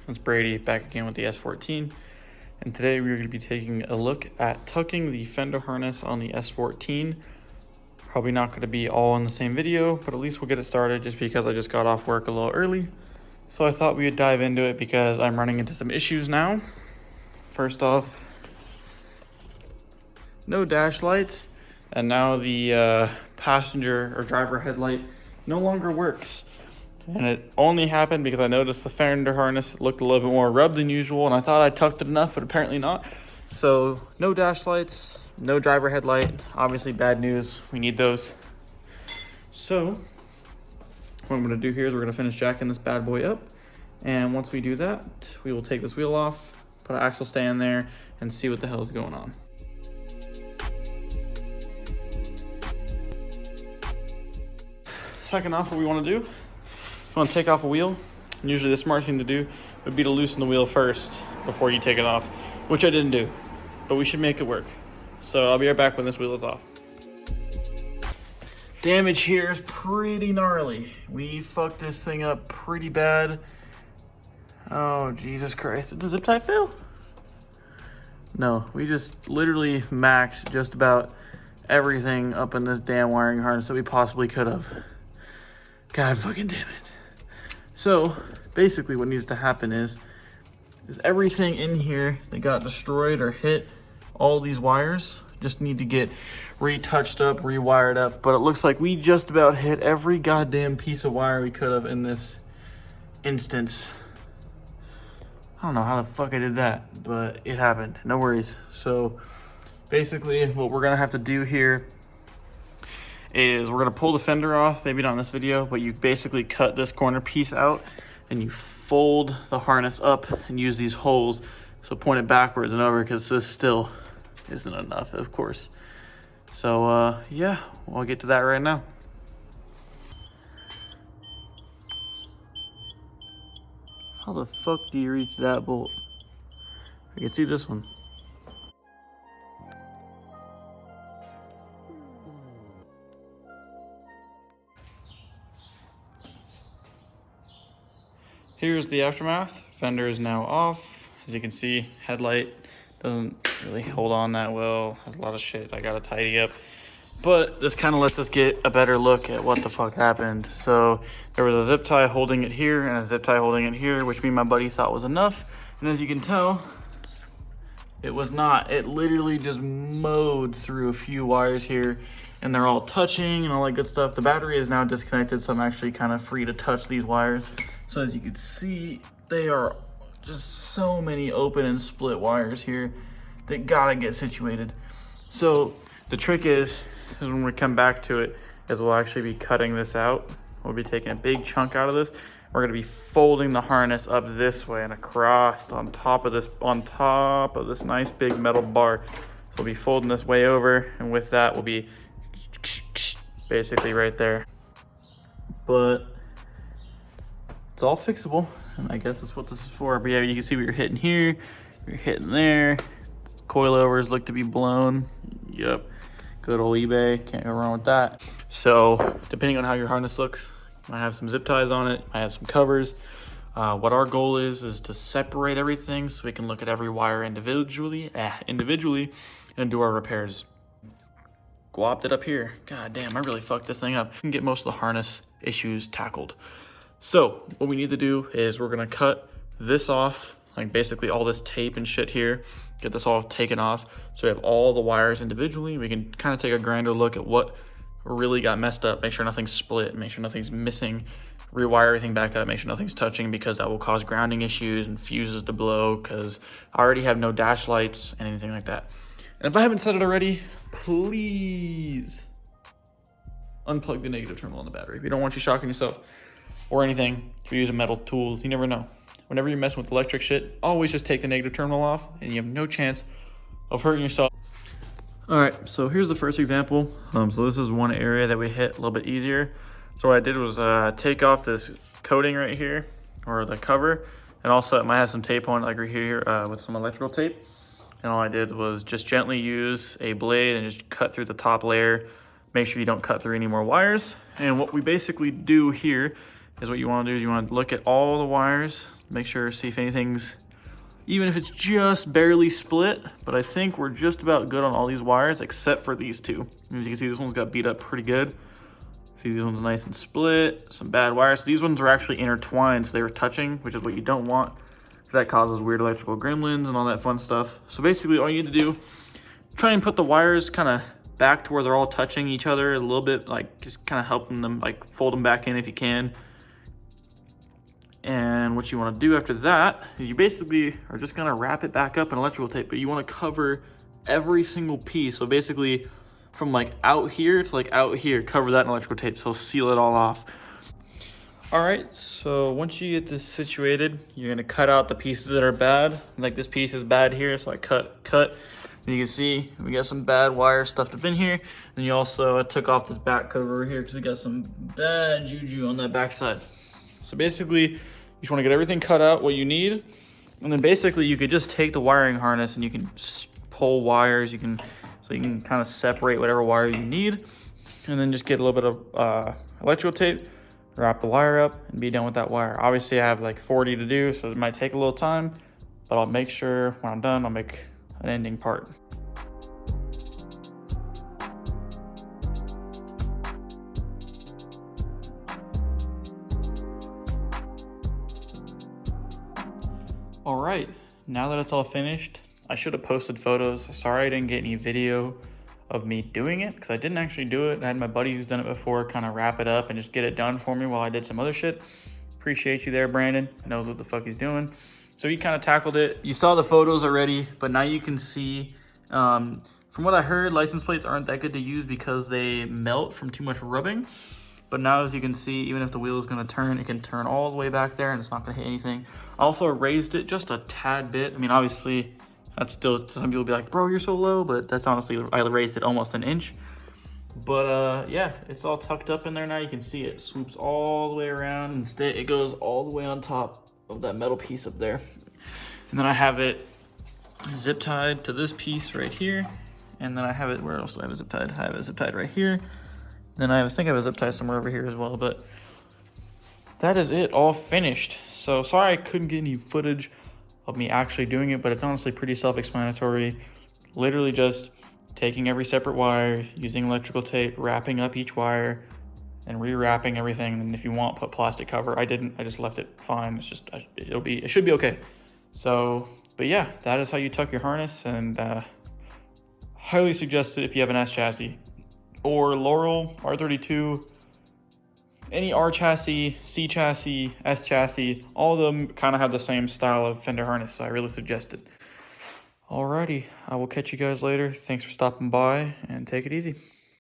It's Brady back again with the S14, and today we're going to be taking a look at tucking the fender harness on the S14. Probably not going to be all in the same video, but at least we'll get it started just because I just got off work a little early. So I thought we would dive into it because I'm running into some issues now. First off, no dash lights, and now the passenger or driver headlight no longer works. And it only happened because I noticed the fender harness looked a little bit more rubbed than usual, and I thought I tucked it enough, but apparently not. So no dash lights, no driver headlight. Obviously bad news, we need those. So what I'm gonna do here is we're gonna finish jacking this bad boy up. And once we do that, we will take this wheel off, put an axle stay in there, and see what the hell is going on. Second off, what we wanna do, you want to take off a wheel. And usually the smart thing to do would be to loosen the wheel first before you take it off, which I didn't do, but we should make it work. So I'll be right back when this wheel is off. Damage here is pretty gnarly. We fucked this thing up pretty bad. Oh, Jesus Christ. Did the zip tie fail? No, we just literally maxed just about everything up in this damn wiring harness that we possibly could have. God fucking damn it. So basically what needs to happen is everything in here that got destroyed or hit, all these wires just need to get retouched up, rewired up. But it looks like we just about hit every goddamn piece of wire we could have in this instance. I don't know how the fuck I did that, but it happened. No worries. So basically what we're gonna have to do here is we're gonna pull the fender off, maybe not in this video, but you basically cut this corner piece out and you fold the harness up and use these holes. So point it backwards and over because this still isn't enough, of course. So yeah, I'll get to that right now. How the fuck do you reach that bolt? I can see this one. Here's the aftermath. Fender is now off. As you can see, headlight doesn't really hold on that well. Has a lot of shit I gotta tidy up. But this kind of lets us get a better look at what the fuck happened. So there was a zip tie holding it here and a zip tie holding it here, which me and my buddy thought was enough. And as you can tell, it was not. It literally just mowed through a few wires here and they're all touching and all that good stuff. The battery is now disconnected, so I'm actually kind of free to touch these wires. So as you can see, they are just so many open and split wires here that gotta get situated. So the trick is when we come back to it, is we'll actually be cutting this out. We'll be taking a big chunk out of this. We're gonna be folding the harness up this way and across on top of this nice big metal bar. So we'll be folding this way over, and with that we'll be basically right there. But it's all fixable, and I guess that's what this is for. But yeah, you can see what you're hitting here, you're hitting there. Coilovers look to be blown. Yep, good old eBay, can't go wrong with that. So depending on how your harness looks, I have some zip ties on it, I have some covers. What our goal is to separate everything so we can look at every wire individually and do our repairs. Glopped it up here. God damn, I really fucked this thing up. And get most of the harness issues tackled. So what we need to do is we're gonna cut this off, like basically all this tape and shit here, get this all taken off. So we have all the wires individually. We can kind of take a grander look at what really got messed up, make sure nothing's split, make sure nothing's missing, rewire everything back up, make sure nothing's touching, because that will cause grounding issues and fuses to blow, because I already have no dash lights and anything like that. And if I haven't said it already, please unplug the negative terminal on the battery. We don't want you shocking yourself or anything. If you're using metal tools, you never know. Whenever you're messing with electric shit, always just take the negative terminal off and you have no chance of hurting yourself. All right, so here's the first example. So this is one area that we hit a little bit easier. So what I did was take off this coating right here, or the cover, and also it might have some tape on it, like right here with some electrical tape. And all I did was just gently use a blade and just cut through the top layer. Make sure you don't cut through any more wires. And what we basically do here is what you want to do is you want to look at all the wires, make sure, see if anything's, even if it's just barely split, but I think we're just about good on all these wires except for these two. As you can see, this one's got beat up pretty good. See, these ones nice and split, some bad wires. So these ones were actually intertwined, so they were touching, which is what you don't want. That causes weird electrical gremlins and all that fun stuff. So basically all you need to do, try and put the wires kind of back to where they're all touching each other a little bit, like just kind of helping them, like fold them back in if you can. And what you want to do after that, you basically are just gonna wrap it back up in electrical tape, but you want to cover every single piece. So basically from like out here to like out here, cover that in electrical tape, so seal it all off. All right, so once you get this situated, you're gonna cut out the pieces that are bad. Like this piece is bad here, so I cut. And you can see we got some bad wire stuffed up in here. Then you also took off this back cover over here because we got some bad juju on that back side. So basically, you just wanna get everything cut out, what you need. And then basically you could just take the wiring harness and you can pull wires, so you can kind of separate whatever wire you need. And then just get a little bit of electrical tape, wrap the wire up, and be done with that wire. Obviously I have like 40 to do, so it might take a little time, but I'll make sure when I'm done, I'll make an ending part. All right, now that it's all finished, I should have posted photos. Sorry I didn't get any video of me doing it because I didn't actually do it. I had my buddy who's done it before kind of wrap it up and just get it done for me while I did some other shit. Appreciate you there, Brandon. Knows what the fuck he's doing. So he kind of tackled it. You saw the photos already, but now you can see, from what I heard, license plates aren't that good to use because they melt from too much rubbing. But now as you can see, even if the wheel is gonna turn, it can turn all the way back there and it's not gonna hit anything. I also raised it just a tad bit. I mean, obviously, that's still, some people will be like, bro, you're so low, but that's honestly, I raised it almost an inch. But yeah, it's all tucked up in there now. You can see it swoops all the way around and it goes all the way on top of that metal piece up there. And then I have it zip tied to this piece right here. And then I have it, where else do I have it zip tied? I have it zip tied right here. Then I think I have a zip tie somewhere over here as well, but that is it, all finished. So sorry I couldn't get any footage of me actually doing it, but it's honestly pretty self-explanatory. Literally just taking every separate wire, using electrical tape, wrapping up each wire, and rewrapping everything. And if you want, put plastic cover. I didn't, I just left it fine. It's just, it should be okay. So, but yeah, that is how you tuck your harness, and highly suggested if you have an S chassis or Laurel, R32, any R chassis, C chassis, S chassis, all of them kind of have the same style of fender harness, so I really suggest it. Alrighty, I will catch you guys later. Thanks for stopping by, and take it easy.